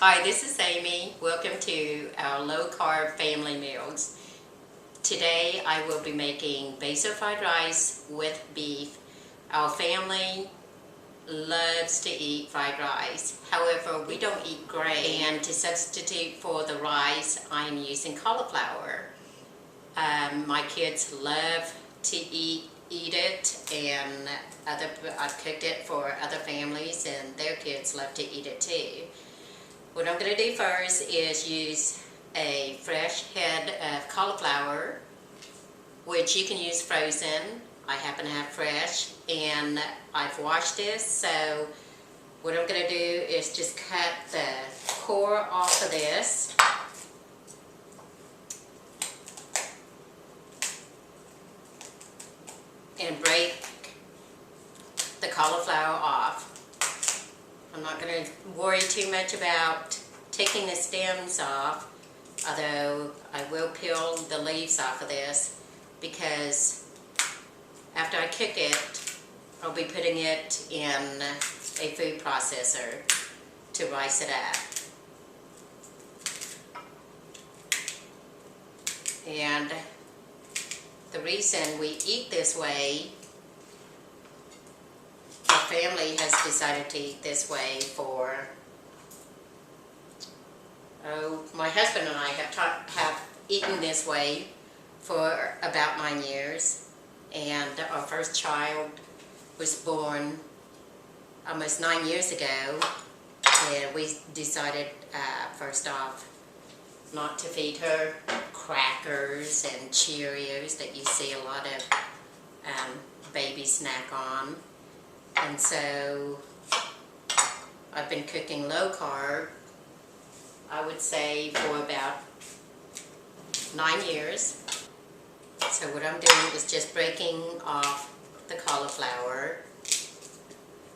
Hi, this is Amy. Welcome to our Low Carb Family Meals. Today I will be making basil fried rice with beef. Our family loves to eat fried rice. However, we don't eat grain, and to substitute for the rice, I'm using cauliflower. My kids love to eat it, and I've cooked it for other families, and their kids love to eat it too. What I'm going to do first is use a fresh head of cauliflower, which you can use frozen. I happen to have fresh, and I've washed this, so what I'm going to do is just cut the core off of this. And break the cauliflower off. I'm not going to worry too much about taking the stems off, although I will peel the leaves off of this, because after I cook it, I'll be putting it in a food processor to rice it up. And the reason we eat this way, our family has decided to eat this way for, my husband and I have eaten this way for about 9 years, and our first child was born almost 9 years ago, and we decided first off not to feed her crackers and Cheerios that you see a lot of babies snack on. And so I've been cooking low carb, I would say, for about 9 years. So what I'm doing is just breaking off the cauliflower,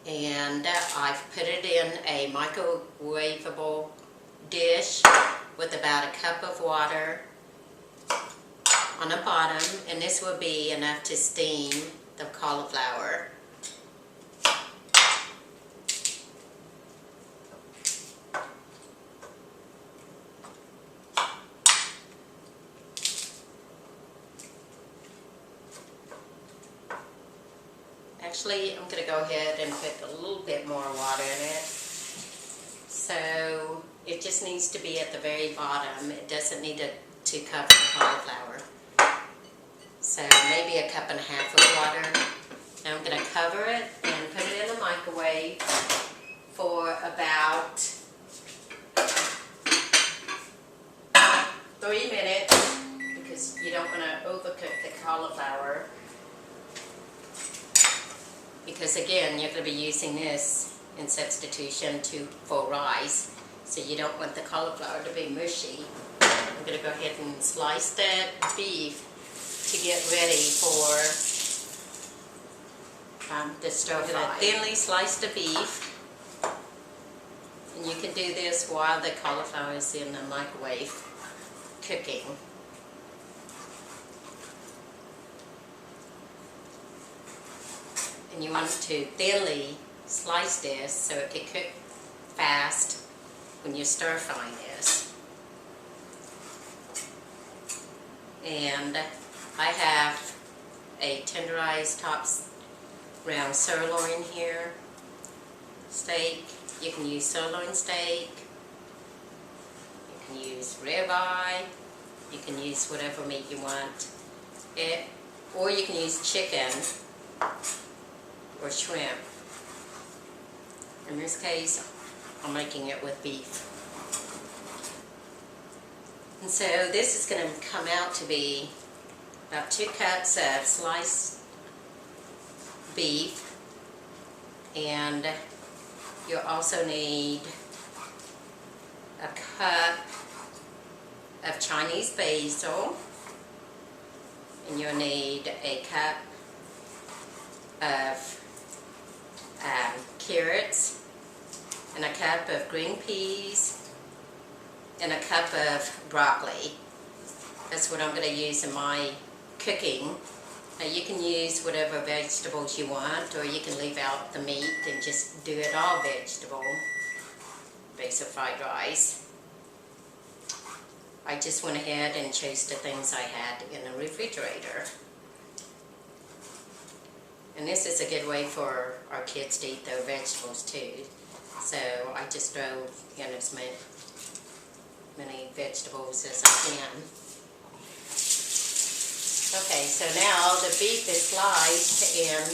and I've put it in a microwavable dish with about a cup of water on the bottom, and this will be enough to steam the cauliflower. Actually, I'm going to go ahead and put a little bit more water in it. So it just needs to be at the very bottom. It doesn't need to cover the cauliflower. So maybe a cup and a half of water. Now I'm going to cover it and put it in the microwave for about 3 minutes, because you don't want to overcook the cauliflower. Because again, you're going to be using this in substitution for rice, so you don't want the cauliflower to be mushy. I'm going to go ahead and slice that beef to get ready for the stir fry. I'm going to thinly slice the beef, and you can do this while the cauliflower is in the microwave cooking. And you want to thinly slice this so it can cook fast when you stir frying this. And I have a tenderized top round sirloin here, steak. You can use sirloin steak, you can use ribeye, you can use whatever meat you want, or you can use chicken or shrimp. In this case, I'm making it with beef. And so this is going to come out to be about 2 cups of sliced beef, and you'll also need a cup of Chinese basil, and you'll need a cup of carrots, and a cup of green peas, and a cup of broccoli. That's what I'm going to use in my cooking. Now you can use whatever vegetables you want, or you can leave out the meat and just do it all vegetable. basil fried rice. I just went ahead and chose the things I had in the refrigerator. And this is a good way for our kids to eat their vegetables too. So I just throw in as many vegetables as I can. Okay, so now the beef is sliced and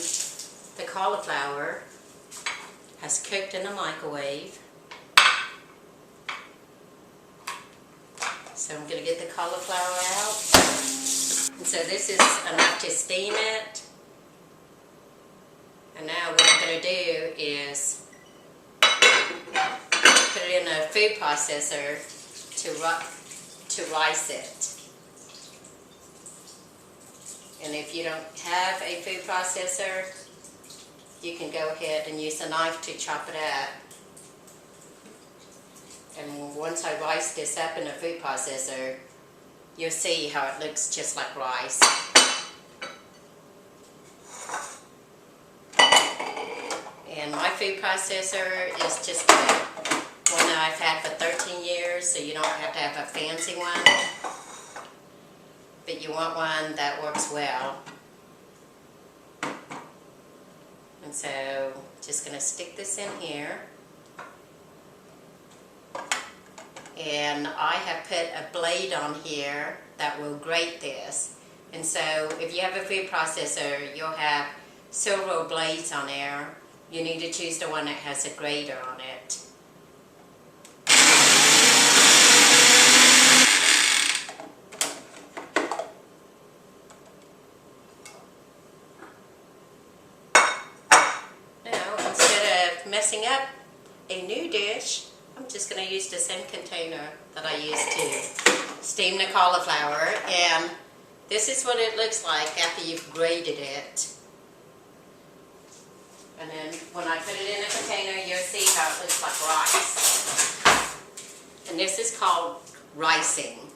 the cauliflower has cooked in the microwave. So I'm going to get the cauliflower out. And so this is enough to steam it. And now what I'm going to do is put it in a food processor to rice it. And if you don't have a food processor, you can go ahead and use a knife to chop it up. And once I rice this up in a food processor, you'll see how it looks just like rice. And my food processor is just one that I've had for 13 years, so you don't have to have a fancy one. But you want one that works well. And so, just going to stick this in here. And I have put a blade on here that will grate this. And so, if you have a food processor, you'll have several blades on there. You need to choose the one that has a grater on it. Messing up a new dish, I'm just going to use the same container that I used to steam the cauliflower, and this is what it looks like after you've grated it. And then when I put it in the container, you'll see how it looks like rice. And this is called ricing.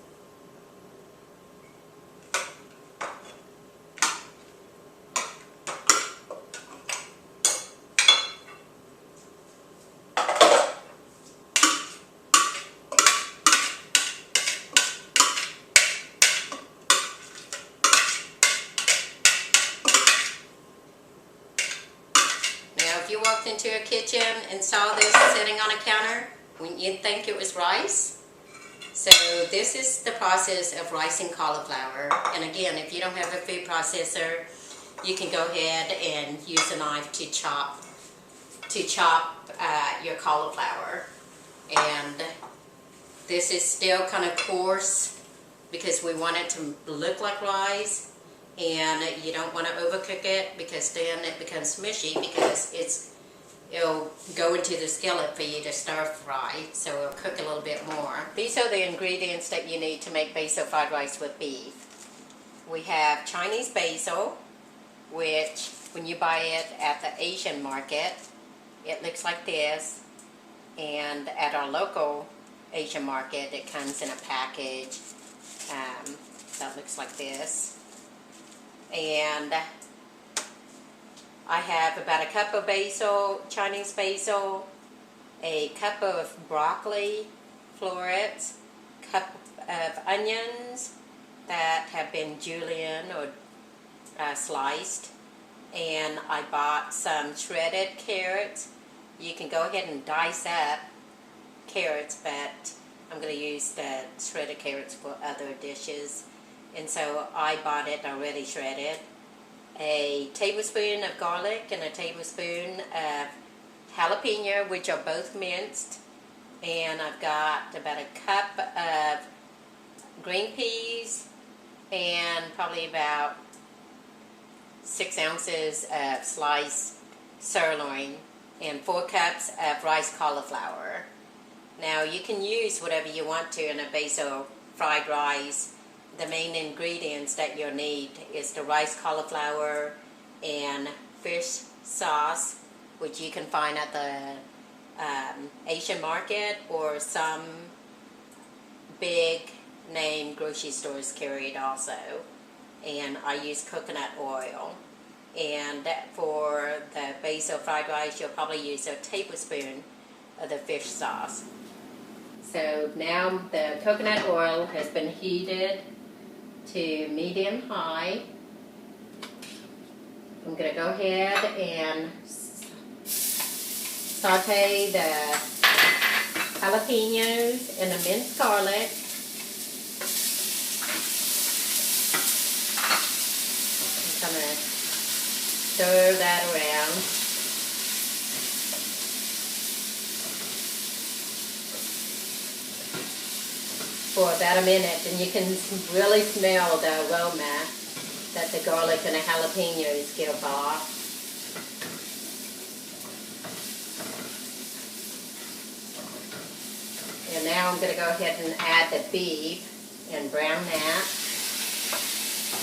If you walked into a kitchen and saw this sitting on a counter, wouldn't you think it was rice? So this is the process of ricing cauliflower. And again, if you don't have a food processor, you can go ahead and use a knife to chop your cauliflower. And this is still kind of coarse because we want it to look like rice. And you don't want to overcook it because then it becomes mushy because it'll go into the skillet for you to stir fry, so it'll cook a little bit more. These are the ingredients that you need to make basil fried rice with beef. We have Chinese basil, which when you buy it at the Asian market, it looks like this. And at our local Asian market, it comes in a package that looks like this. And I have about a cup of basil, Chinese basil, a cup of broccoli florets, cup of onions that have been julienne or sliced, and I bought some shredded carrots. You can go ahead and dice up carrots, but I'm going to use the shredded carrots for other dishes. And so I bought it already shredded. A tablespoon of garlic and a tablespoon of jalapeno, which are both minced. And I've got about a cup of green peas and probably about 6 ounces of sliced sirloin and 4 cups of rice cauliflower. Now you can use whatever you want to in a basil fried rice. The main ingredients that you'll need is the rice cauliflower and fish sauce, which you can find at the Asian market, or some big name grocery stores carry it also. And I use coconut oil. And for the basil fried rice, you'll probably use a tablespoon of the fish sauce. So now the coconut oil has been heated to medium-high. I'm going to go ahead and saute the jalapenos and the minced garlic. I'm going to stir that around. For about a minute, and you can really smell the aroma that the garlic and the jalapenos give off. And now I'm going to go ahead and add the beef and brown that.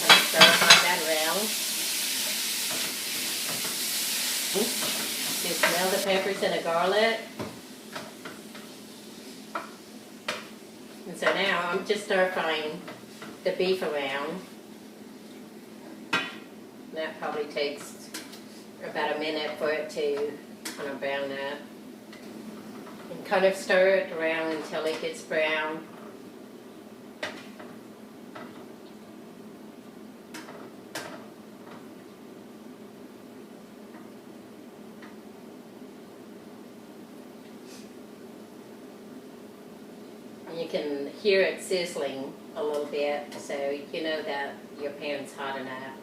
And stir that around. You smell the peppers and the garlic. And so now I'm just stir frying the beef around. That probably takes about a minute for it to kind of brown up. And kind of stir it around until it gets brown. And you can hear it sizzling a little bit, so you know that your pan's hot enough,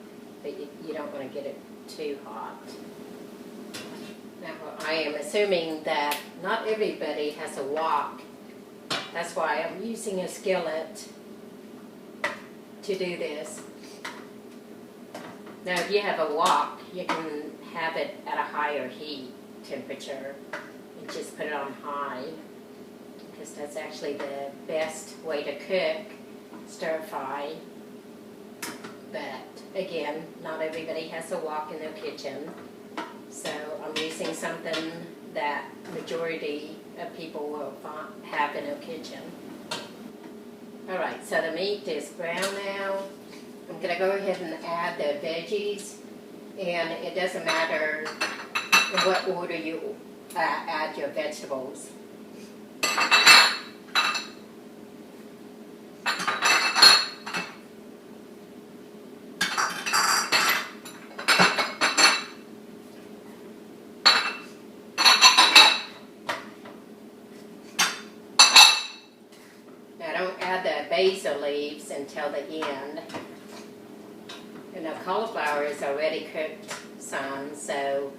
but you don't want to get it too hot. Now, I am assuming that not everybody has a wok. That's why I'm using a skillet to do this. Now, if you have a wok, you can have it at a higher heat temperature and just put it on high, because that's actually the best way to cook stir fry. But again, not everybody has a wok in their kitchen, so I'm using something that majority of people will have in their kitchen. Alright, so the meat is brown now. I'm going to go ahead and add the veggies, and it doesn't matter in what order you add your vegetables. Now, don't add the basil leaves until the end. And the cauliflower is already cooked some, so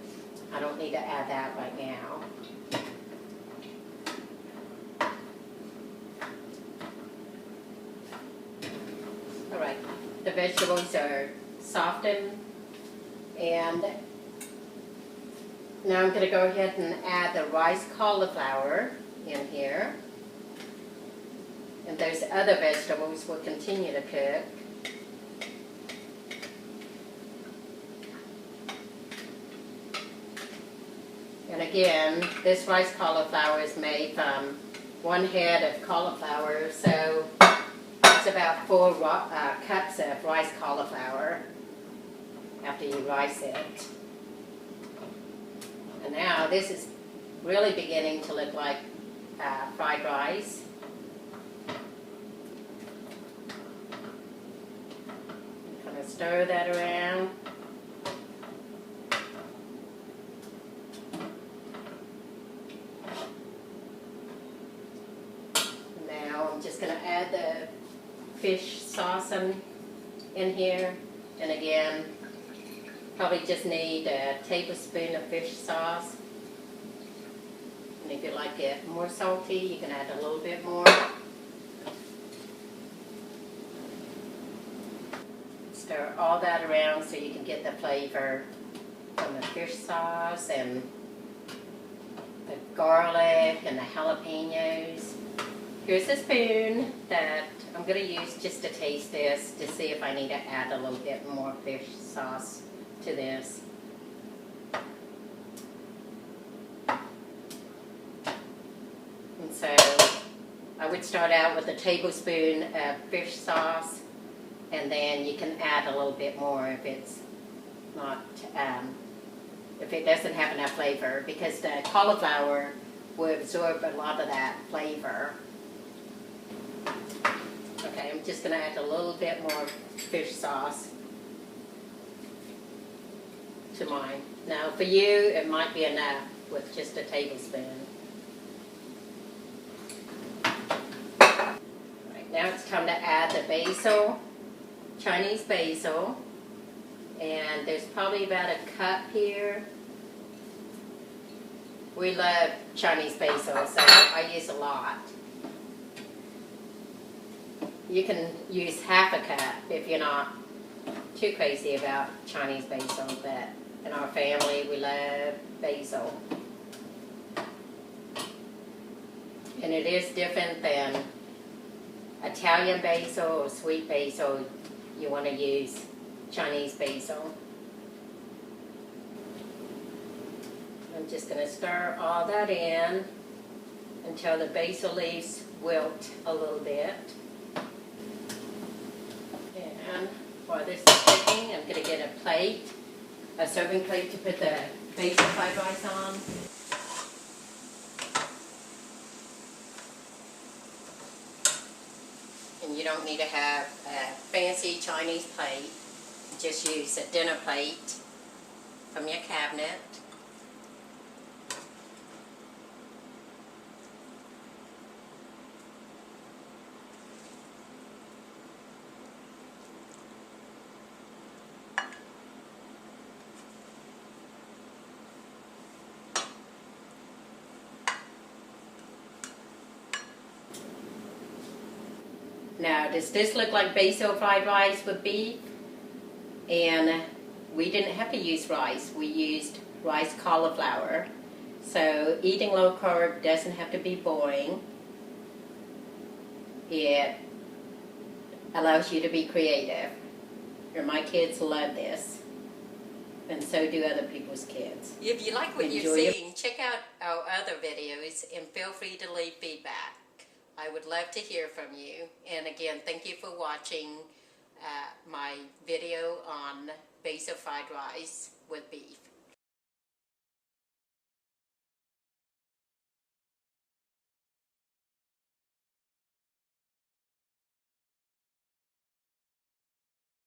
I don't need to add that right now. Alright, the vegetables are softened, and now I'm going to go ahead and add the rice cauliflower in here. And those other vegetables will continue to cook. And again, this rice cauliflower is made from one head of cauliflower, so it's about 4 cups of rice cauliflower after you rice it. And now this is really beginning to look like fried rice. Kind of stir that around. I'm just going to add the fish sauce in here, and again, probably just need a tablespoon of fish sauce, and if you like it more salty, you can add a little bit more. Stir all that around so you can get the flavor from the fish sauce and the garlic and the jalapenos. Here's a spoon that I'm going to use just to taste this to see if I need to add a little bit more fish sauce to this. And so I would start out with a tablespoon of fish sauce, and then you can add a little bit more if it's not, if it doesn't have enough flavor, because the cauliflower will absorb a lot of that flavor. Okay, I'm just going to add a little bit more fish sauce to mine. Now for you, it might be enough with just a tablespoon. Right, now it's time to add the basil, Chinese basil, and there's probably about a cup here. We love Chinese basil, so I use a lot. You can use half a cup if you're not too crazy about Chinese basil, but in our family we love basil. And it is different than Italian basil or sweet basil. You want to use Chinese basil. I'm just going to stir all that in until the basil leaves wilt a little bit. And while this is cooking, I'm going to get a serving plate to put the basil fried rice on. And you don't need to have a fancy Chinese plate. Just use a dinner plate from your cabinet. Now, does this look like basil fried rice with beef? And we didn't have to use rice. We used rice cauliflower. So eating low carb doesn't have to be boring. It allows you to be creative. And my kids love this. And so do other people's kids. If you like what you're seeing, check out our other videos and feel free to leave feedback. I would love to hear from you. And again, thank you for watching my video on basil fried rice with beef.